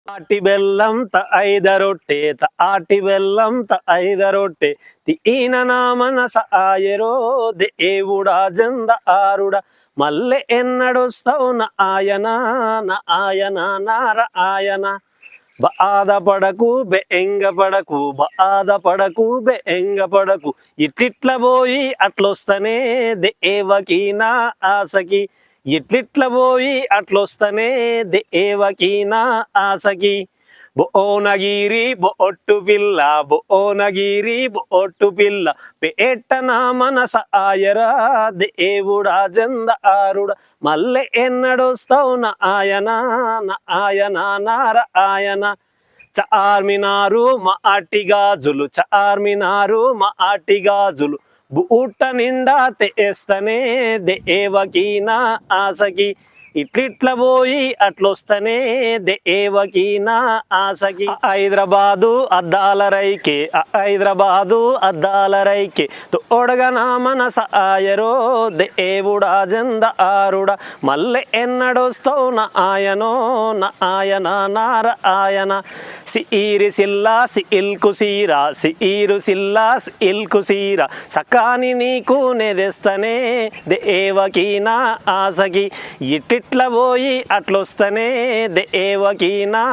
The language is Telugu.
ఆటి బెల్లం త ఐద రొట్టె ఆటి బెల్లం త ఐద రొట్టె ఈయన నా మనస ఆయరో దేవుడా జంద ఆరుడా మల్లె ఎన్నడొస్తావు నా ఆయన నార ఆయన బాధపడకు బెంగపడకు బాధపడకు బెంగపడకు ఇట్లిట్ల పోయి అట్లొస్తనే దేవకి నా ఆశకి ఇట్లిట్ల పోయి అట్లొస్తనే దేవకి నా ఆశకి బోనగిరి బొట్టు పిల్ల బోనగిరి బొట్టు పిల్ల పేట నా మనస ఆయరా దేవుడా జంద ఆరుడా మల్లె ఎన్నడొస్తావు నా ఆయన నార ఆయన చార్మినారు మా అట్టి గాజులు చార్మినారు మా అట్టి గాజులు బూట నిండా తెస్తనే దేవకి నా ఆశకి ఇట్లిట్ల పోయి అట్లొస్తనే దేవకి నా ఆశకి హైదరాబాదు అద్దాల రైకే హైదరాబాదు అద్దాల రైకే తోడగా నా మనస ఆయరో దేవుడా జంద ఆరుడా మల్లె ఎన్నడొస్తావు నా ఆయన నార ఆయన సిఈరి సిల్లా సిల్కు సీరా సిఈరు సిల్లా సిల్కు సీరా సకాని నీకు నెదెస్తనే దేవకి నా ఆశకి ఇట్టిట్ల పోయి అట్లొస్తనే దేవకి నా